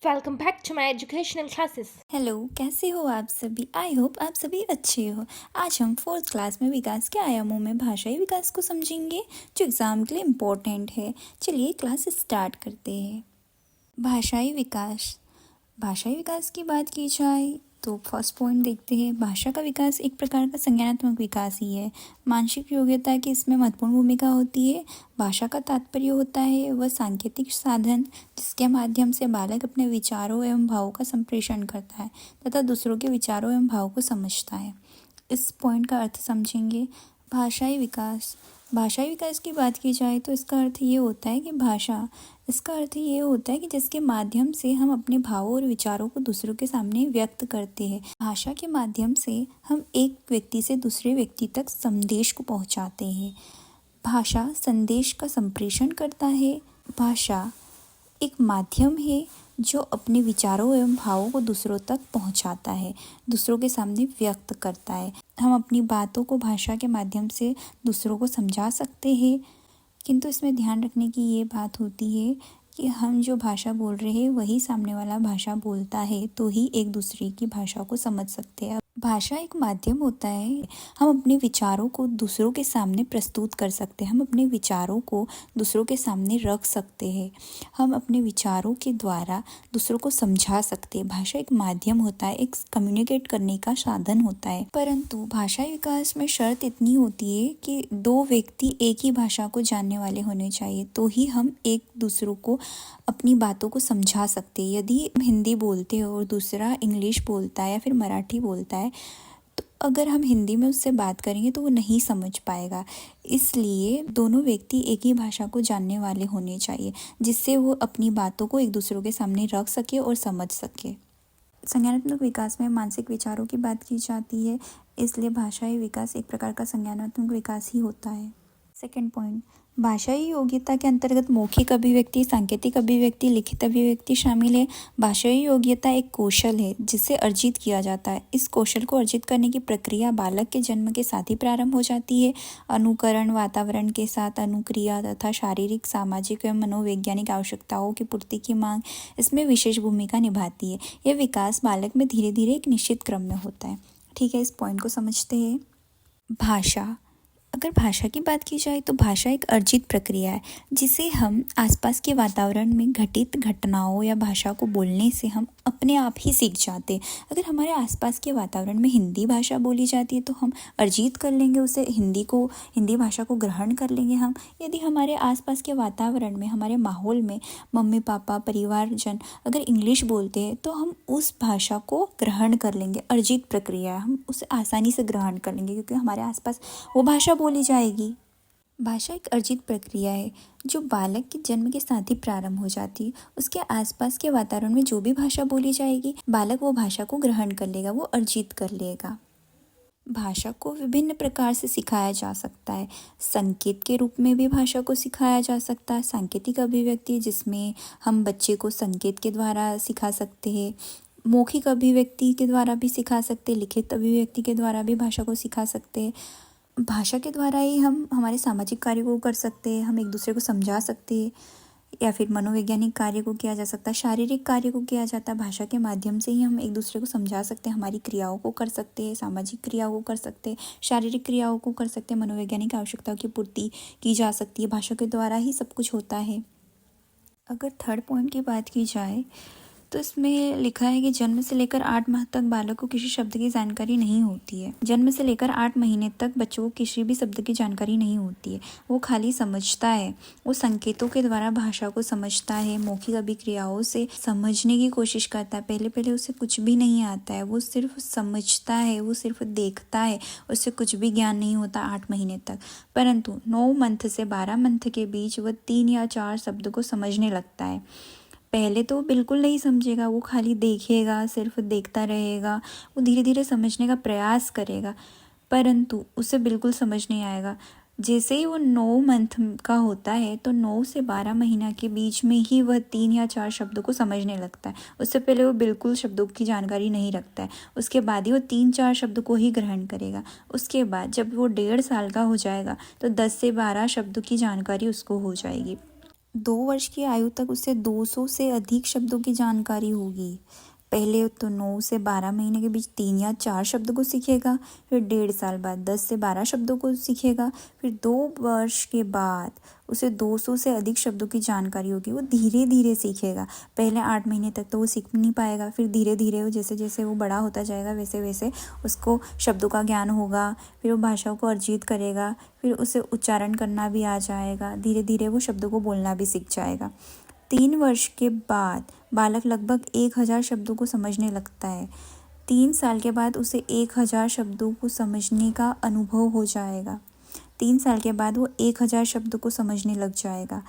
Welcome back to my educational classes. Hello, कैसे हो आप सभी? आई होप आप सभी अच्छे हो। आज हम फोर्थ क्लास में विकास के आयामों में भाषाई विकास को समझेंगे, जो एग्ज़ाम के लिए इम्पोर्टेंट है। चलिए क्लास स्टार्ट करते हैं। भाषाई विकास की बात की जाए तो फर्स्ट पॉइंट देखते हैं। भाषा का विकास एक प्रकार का संज्ञानात्मक विकास ही है। मानसिक योग्यता की इसमें महत्वपूर्ण भूमिका होती है। भाषा का तात्पर्य होता है वह सांकेतिक साधन जिसके माध्यम से बालक अपने विचारों एवं भावों का संप्रेषण करता है तथा दूसरों के विचारों एवं भावों को समझता है। इस पॉइंट का अर्थ समझेंगे। भाषाई विकास की बात की जाए तो इसका अर्थ ये होता है कि जिसके माध्यम से हम अपने भावों और विचारों को दूसरों के सामने व्यक्त करते हैं। भाषा के माध्यम से हम एक व्यक्ति से दूसरे व्यक्ति तक संदेश को पहुंचाते हैं। भाषा संदेश का संप्रेषण करता है। भाषा एक माध्यम है जो अपने विचारों एवं भावों को दूसरों तक पहुंचाता है, दूसरों के सामने व्यक्त करता है। हम अपनी बातों को भाषा के माध्यम से दूसरों को समझा सकते हैं, किंतु इसमें ध्यान रखने की ये बात होती है कि हम जो भाषा बोल रहे हैं वही सामने वाला भाषा बोलता है, तो ही एक दूसरे की भाषा को समझ सकते हैं। भाषा एक माध्यम होता है, हम अपने विचारों को दूसरों के सामने प्रस्तुत कर सकते हैं, हम अपने विचारों को दूसरों के सामने रख सकते हैं, हम अपने विचारों के द्वारा दूसरों को समझा सकते हैं। भाषा एक माध्यम होता है, एक कम्युनिकेट करने का साधन होता है। परंतु भाषाई विकास में शर्त इतनी होती है कि दो व्यक्ति एक ही भाषा को जानने वाले होने चाहिए, तो ही हम एक दूसरों को अपनी बातों को समझा सकते हैं। यदि हम हिंदी बोलते हो और दूसरा इंग्लिश बोलता है या फिर मराठी बोलता है, तो अगर हम हिंदी में उससे बात करेंगे तो वो नहीं समझ पाएगा। इसलिए दोनों व्यक्ति एक ही भाषा को जानने वाले होने चाहिए, जिससे वो अपनी बातों को एक दूसरों के सामने रख सके और समझ सके। संज्ञानात्मक विकास में मानसिक विचारों की बात की जाती है, इसलिए भाषाई विकास एक प्रकार का संज्ञानात्मक विकास ही होता है। सेकेंड पॉइंट, भाषाई योग्यता के अंतर्गत मौखिक अभिव्यक्ति, सांकेतिक अभिव्यक्ति, लिखित अभिव्यक्ति शामिल है। भाषाई योग्यता एक कौशल है जिसे अर्जित किया जाता है। इस कौशल को अर्जित करने की प्रक्रिया बालक के जन्म के साथ ही प्रारंभ हो जाती है। अनुकरण, वातावरण के साथ अनुक्रिया तथा शारीरिक, सामाजिक एवं मनोवैज्ञानिक आवश्यकताओं की पूर्ति की मांग इसमें विशेष भूमिका निभाती है। यह विकास बालक में धीरे धीरे एक निश्चित क्रम में होता है। ठीक है, इस पॉइंट को समझते हैं। अगर भाषा की बात की जाए तो भाषा एक अर्जित प्रक्रिया है जिसे हम आसपास के वातावरण में घटित घटनाओं या भाषा को बोलने से हम अपने आप ही सीख जाते हैं। अगर हमारे आसपास के वातावरण में हिंदी भाषा बोली जाती है तो हम अर्जित कर लेंगे उसे, हिंदी भाषा को ग्रहण कर लेंगे हम। यदि हमारे आसपास के वातावरण में, हमारे माहौल में मम्मी पापा, परिवारजन अगर इंग्लिश बोलते हैं तो हम उस भाषा को ग्रहण कर लेंगे। अर्जित प्रक्रिया है, हम उसे आसानी से ग्रहण कर लेंगे क्योंकि हमारे आसपास वो भाषा बोली जाएगी। भाषा एक अर्जित प्रक्रिया है जो बालक के जन्म के साथ ही प्रारंभ हो जाती है। उसके आसपास के वातावरण में जो भी भाषा बोली जाएगी, बालक वो भाषा को ग्रहण कर लेगा, वो अर्जित कर लेगा। भाषा को विभिन्न प्रकार से सिखाया जा सकता है। संकेत के रूप में भी भाषा को सिखाया जा सकता है। सांकेतिक अभिव्यक्ति जिसमें हम बच्चे को संकेत के द्वारा सिखा सकते हैं। मौखिक अभिव्यक्ति के द्वारा भी सिखा सकते हैं। लिखित अभिव्यक्ति के द्वारा भी भाषा को सिखा सकते हैं। भाषा के द्वारा ही हम हमारे सामाजिक कार्य को कर सकते हैं, हम एक दूसरे को समझा सकते हैं, या फिर मनोवैज्ञानिक कार्य को किया जा सकता है, शारीरिक कार्य को किया जाता है। भाषा के माध्यम से ही हम एक दूसरे को समझा सकते हैं, हमारी क्रियाओं को कर सकते हैं, सामाजिक क्रियाओं को कर सकते हैं, शारीरिक क्रियाओं को कर सकते हैं, मनोवैज्ञानिक आवश्यकताओं की पूर्ति की जा सकती है। भाषा के द्वारा ही सब कुछ होता है। अगर थर्ड पॉइंट की बात की जाए तो इसमें लिखा है कि जन्म से लेकर 8 माह तक बालक को किसी शब्द की जानकारी नहीं होती है। जन्म से लेकर 8 महीने तक बच्चों को किसी भी शब्द की जानकारी नहीं होती है, वो खाली समझता है। वो संकेतों के द्वारा भाषा को समझता है, मौखिक अभिक्रियाओं से समझने की कोशिश करता है। पहले उसे कुछ भी नहीं आता है, वो सिर्फ समझता है, वो सिर्फ देखता है, उससे कुछ भी ज्ञान नहीं होता 8 महीने तक। परंतु 9 मंथ से 12 मंथ के बीच वह 3 या 4 शब्द को समझने लगता है। पहले तो बिल्कुल नहीं समझेगा, वो खाली देखेगा, सिर्फ देखता रहेगा। वो धीरे धीरे समझने का प्रयास करेगा, परंतु उसे बिल्कुल समझ नहीं आएगा। जैसे ही वो 9 मंथ का होता है तो 9 से 12 महीना के बीच में ही वह 3 या 4 शब्दों को समझने लगता है। उससे पहले वो बिल्कुल शब्दों की जानकारी नहीं रखता है। उसके बाद ही वो 3-4 शब्द को ही ग्रहण करेगा। उसके बाद जब वो 1.5 साल का हो जाएगा तो 10 से 12 शब्दों की जानकारी उसको हो जाएगी। 2 वर्ष की आयु तक उसे 200 से अधिक शब्दों की जानकारी होगी। पहले तो 9 से 12 महीने के बीच 3 या 4 शब्दों को सीखेगा, फिर 1.5 साल बाद 10 से 12 शब्दों को सीखेगा, फिर 2 वर्ष के बाद उसे 200 से अधिक शब्दों की जानकारी होगी। वो धीरे धीरे सीखेगा। पहले 8 महीने तक तो वो सीख नहीं पाएगा, फिर धीरे धीरे वो जैसे जैसे वो बड़ा होता जाएगा वैसे वैसे उसको शब्दों का ज्ञान होगा, फिर वो भाषाओं को अर्जित करेगा, फिर उसे उच्चारण करना भी आ जाएगा, धीरे धीरे वो शब्दों को बोलना भी सीख जाएगा। 3 वर्ष के बाद बालक लगभग 1000 शब्दों को समझने लगता है। 3 साल के बाद उसे 1000 शब्दों को समझने का अनुभव हो जाएगा। 3 साल के बाद वो 1000 शब्दों को समझने लग जाएगा।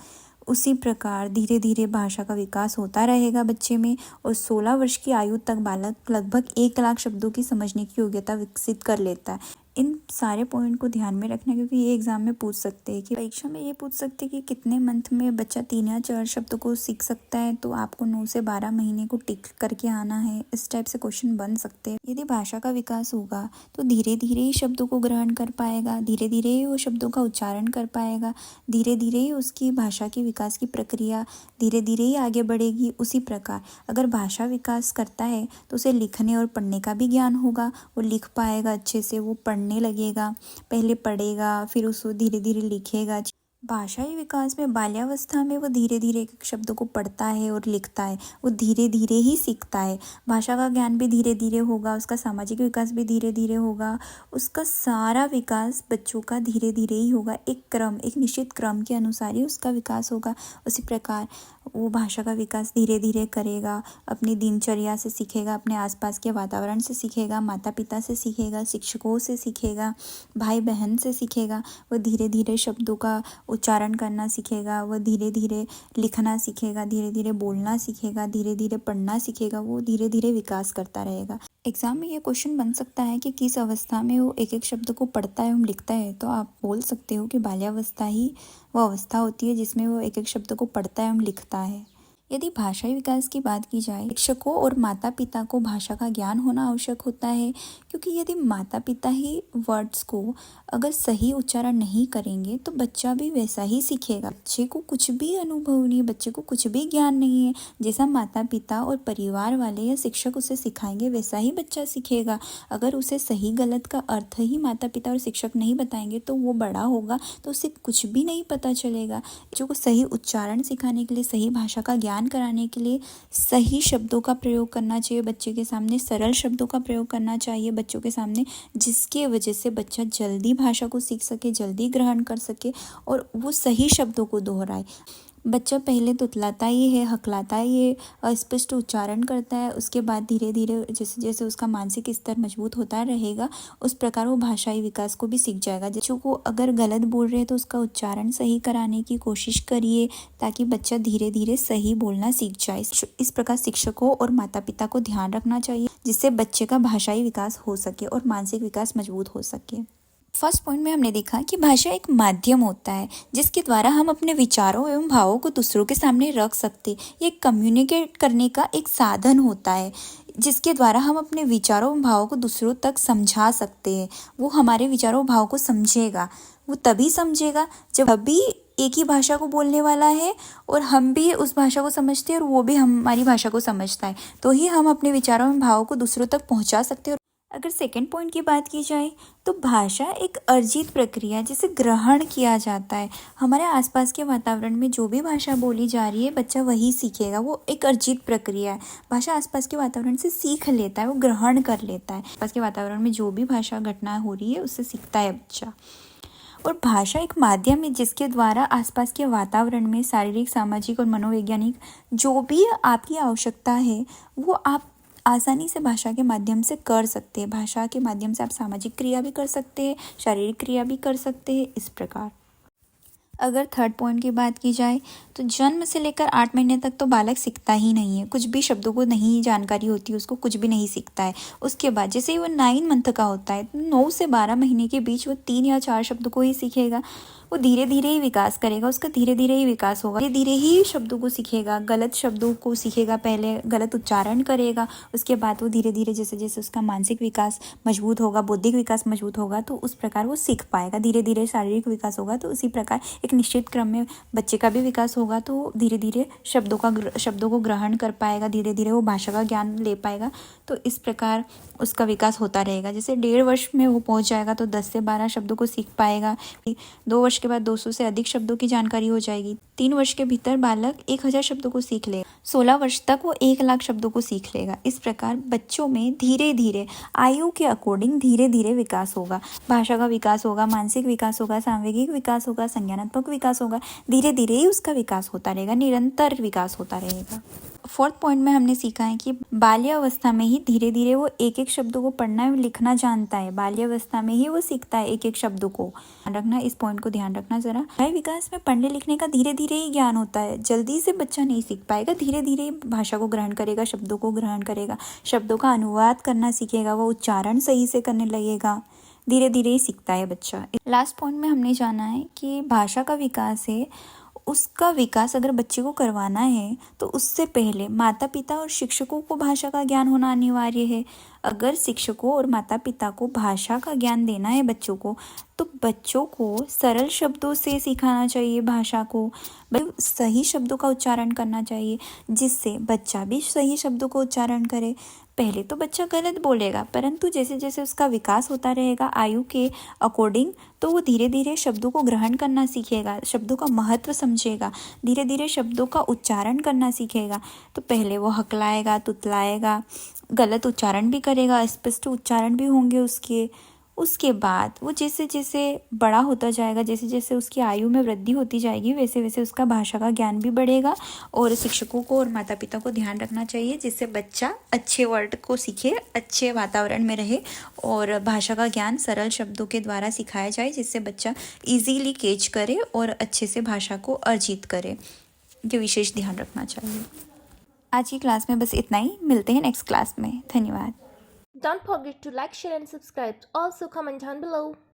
उसी प्रकार धीरे धीरे भाषा का विकास होता रहेगा बच्चे में, और 16 वर्ष की आयु तक बालक लगभग 1 लाख शब्दों की समझने की योग्यता विकसित कर लेता है। इन सारे पॉइंट को ध्यान में रखना, क्योंकि ये एग्जाम में पूछ सकते हैं कि परीक्षा में ये पूछ सकते हैं कि कितने मंथ में बच्चा 3 या 4 शब्दों को सीख सकता है, तो आपको 9 से 12 महीने को टिक करके आना है। इस टाइप से क्वेश्चन बन सकते हैं। यदि भाषा का विकास होगा तो धीरे धीरे ही शब्दों को ग्रहण कर पाएगा, धीरे धीरे ही वो शब्दों का उच्चारण कर पाएगा, धीरे धीरे ही उसकी भाषा की विकास की प्रक्रिया धीरे धीरे ही आगे बढ़ेगी। उसी प्रकार अगर भाषा विकास करता है तो उसे लिखने और पढ़ने का भी ज्ञान होगा। वो लिख पाएगा अच्छे से, वो पढ़ने लगेगा, पहले पढ़ेगा फिर उसको धीरे धीरे लिखेगा। भाषाई विकास में बाल्यावस्था में वो धीरे धीरे एक शब्दों को पढ़ता है और लिखता है, वो धीरे धीरे ही सीखता है। भाषा का ज्ञान भी धीरे धीरे होगा, उसका सामाजिक विकास भी धीरे धीरे होगा, उसका सारा विकास बच्चों का धीरे धीरे ही होगा। एक निश्चित क्रम के अनुसार ही उसका विकास होगा। उसी प्रकार वो भाषा का विकास धीरे धीरे करेगा, अपनी दिनचर्या से सीखेगा, अपने आसपास के वातावरण से सीखेगा, माता पिता से सीखेगा, शिक्षकों से सीखेगा, भाई बहन से सीखेगा। वो धीरे धीरे शब्दों का उच्चारण करना सीखेगा, वो धीरे धीरे लिखना सीखेगा, धीरे धीरे बोलना सीखेगा, धीरे धीरे पढ़ना सीखेगा। वो धीरे धीरे विकास करता रहेगा। एग्जाम में ये क्वेश्चन बन सकता है कि किस अवस्था में वो एक एक शब्द को पढ़ता है एवं लिखता है, तो आप बोल सकते हो कि बाल्यावस्था ही वो अवस्था होती है जिसमें वो एक एक शब्द को पढ़ता है एवं लिखता है। यदि भाषाई विकास की बात की जाए, शिक्षकों और माता पिता को भाषा का ज्ञान होना आवश्यक होता है, क्योंकि यदि माता पिता ही वर्ड्स को अगर सही उच्चारण नहीं करेंगे तो बच्चा भी वैसा ही सीखेगा। बच्चे को कुछ भी अनुभव नहीं है, बच्चे को कुछ भी ज्ञान नहीं है। जैसा माता पिता और परिवार वाले या शिक्षक उसे सिखाएंगे वैसा ही बच्चा सीखेगा। अगर उसे सही गलत का अर्थ ही माता पिता और शिक्षक नहीं बताएंगे तो वो बड़ा होगा तो उसे कुछ भी नहीं पता चलेगा। बच्चों को सही उच्चारण सिखाने के लिए, सही भाषा का ज्ञान कराने के लिए सही शब्दों का प्रयोग करना चाहिए। बच्चे के सामने सरल शब्दों का प्रयोग करना चाहिए बच्चों के सामने, जिसके वजह से बच्चा जल्दी भाषा को सीख सके, जल्दी ग्रहण कर सके और वो सही शब्दों को दोहराए। बच्चा पहले तुतलाता ही है, हकलाता ही है, अस्पष्ट उच्चारण करता है, उसके बाद धीरे धीरे जैसे जैसे उसका मानसिक स्तर मजबूत होता रहेगा उस प्रकार वो भाषाई विकास को भी सीख जाएगा। बच्चों को अगर गलत बोल रहे हैं तो उसका उच्चारण सही कराने की कोशिश करिए ताकि बच्चा धीरे धीरे सही बोलना सीख जाए। इस प्रकार शिक्षकों और माता पिता को ध्यान रखना चाहिए जिससे बच्चे का भाषाई विकास हो सके और मानसिक विकास मजबूत हो सके। फर्स्ट पॉइंट में हमने देखा कि भाषा एक माध्यम होता है जिसके द्वारा हम अपने विचारों एवं भावों को दूसरों के सामने रख सकते। ये कम्युनिकेट करने का एक साधन होता है जिसके द्वारा हम अपने विचारों एवं भावों को दूसरों तक समझा सकते हैं। वो हमारे विचारों भावों को समझेगा, वो तभी समझेगा जब अभी एक ही भाषा को बोलने वाला है और हम भी उस भाषा को समझते हैं और वो भी हमारी भाषा को समझता है, तो ही हम अपने विचारों एवं भावों को दूसरों तक पहुंचा सकते हैं। अगर सेकंड पॉइंट की बात की जाए तो भाषा एक अर्जित प्रक्रिया जिसे ग्रहण किया जाता है। हमारे आसपास के वातावरण में जो भी भाषा बोली जा रही है बच्चा वही सीखेगा, वो एक अर्जित प्रक्रिया है। भाषा आसपास के वातावरण से सीख लेता है, वो ग्रहण कर लेता है। आसपास के वातावरण में जो भी भाषा घटना हो रही है उससे सीखता है बच्चा। और भाषा एक माध्यम है जिसके द्वारा आसपास के वातावरण में शारीरिक, सामाजिक और मनोवैज्ञानिक जो भी आपकी आवश्यकता है वो आप आसानी से भाषा के माध्यम से कर सकते हैं। भाषा के माध्यम से आप सामाजिक क्रिया भी कर सकते हैं, शारीरिक क्रिया भी कर सकते हैं। इस प्रकार अगर थर्ड पॉइंट की बात की जाए तो जन्म से लेकर 8 महीने तक तो बालक सीखता ही नहीं है, कुछ भी शब्दों को नहीं जानकारी होती, उसको कुछ भी नहीं सीखता है। उसके बाद जैसे ही वो 9 मंथ का होता है 9 से 12 महीने के बीच वो 3 या 4 शब्दों को ही सीखेगा। वो धीरे धीरे ही विकास करेगा, उसका धीरे धीरे ही विकास होगा, धीरे धीरे ही शब्दों को सीखेगा, गलत शब्दों को सीखेगा, पहले गलत उच्चारण करेगा, उसके बाद वो धीरे धीरे जैसे जैसे उसका मानसिक विकास मजबूत होगा, बौद्धिक विकास मजबूत होगा, तो उस प्रकार वो सीख पाएगा। धीरे धीरे शारीरिक विकास होगा, तो उसी प्रकार एक निश्चित क्रम में बच्चे का भी विकास होगा, तो धीरे धीरे शब्दों को ग्रहण कर पाएगा, धीरे धीरे वो भाषा का ज्ञान ले पाएगा। तो इस प्रकार उसका विकास होता रहेगा। जैसे 1.5 वर्ष में वो पहुंच जाएगा तो 10 से 12 शब्दों को सीख पाएगा। 2 वर्ष के बाद 200 से अधिक शब्दों की जानकारी हो जाएगी। 3 वर्ष के भीतर बालक 1000 शब्दों को सीख लेगा। 16 वर्ष तक वो 1 लाख शब्दों को सीख लेगा। इस प्रकार बच्चों में धीरे धीरे आयु के अकॉर्डिंग धीरे धीरे विकास होगा, भाषा का विकास होगा, मानसिक विकास होगा, सांवेगिक विकास होगा, संज्ञानात्मक विकास होगा। धीरे धीरे ही उसका विकास होता रहेगा, निरंतर विकास होता रहेगा। 4th पॉइंट में हमने सीखा है कि बाल्यावस्था में ही धीरे धीरे वो एक एक शब्दों को पढ़ना एवं लिखना जानता है। बाल्यावस्था में ही वो सीखता है एक एक शब्दों को। ध्यान रखना, इस पॉइंट को ध्यान रखना जरा। बाल विकास में पढ़ने लिखने का धीरे धीरे ही ज्ञान होता है। जल्दी से बच्चा नहीं सीख पाएगा, धीरे धीरे भाषा को ग्रहण करेगा, शब्दों को ग्रहण करेगा, शब्दों का अनुवाद करना सीखेगा, वो उच्चारण सही से करने लगेगा, धीरे धीरे ही सीखता है बच्चा। लास्ट पॉइंट में हमने जाना है कि भाषा का विकास है, उसका विकास अगर बच्चे को करवाना है तो उससे पहले माता पिता और शिक्षकों को भाषा का ज्ञान होना अनिवार्य है। अगर शिक्षकों और माता पिता को भाषा का ज्ञान देना है बच्चों को, तो बच्चों को सरल शब्दों से सिखाना चाहिए भाषा को, सही शब्दों का उच्चारण करना चाहिए, जिससे बच्चा भी सही शब्दों को उच्चारण करे। पहले तो बच्चा गलत बोलेगा, परंतु जैसे जैसे उसका विकास होता रहेगा आयु के अकॉर्डिंग, तो वो धीरे धीरे शब्दों को ग्रहण करना सीखेगा, शब्दों का महत्व समझेगा, धीरे धीरे शब्दों का उच्चारण करना सीखेगा। तो पहले वो हकलाएगा, तुतलाएगा, गलत उच्चारण भी करेगा, अस्पष्ट उच्चारण भी होंगे उसके बाद वो जैसे जैसे बड़ा होता जाएगा, जैसे जैसे उसकी आयु में वृद्धि होती जाएगी, वैसे वैसे उसका भाषा का ज्ञान भी बढ़ेगा। और शिक्षकों को और माता पिता को ध्यान रखना चाहिए, जिससे बच्चा अच्छे वर्ड को सीखे, अच्छे वातावरण में रहे और भाषा का ज्ञान सरल शब्दों के द्वारा सिखाया जाए, जिससे बच्चा इजीली कैच करे और अच्छे से भाषा को अर्जित करे। ये विशेष ध्यान रखना चाहिए। आज की क्लास में बस इतना ही, मिलते हैं नेक्स्ट क्लास में। धन्यवाद। Don't forget to like, share and subscribe. Also comment down below.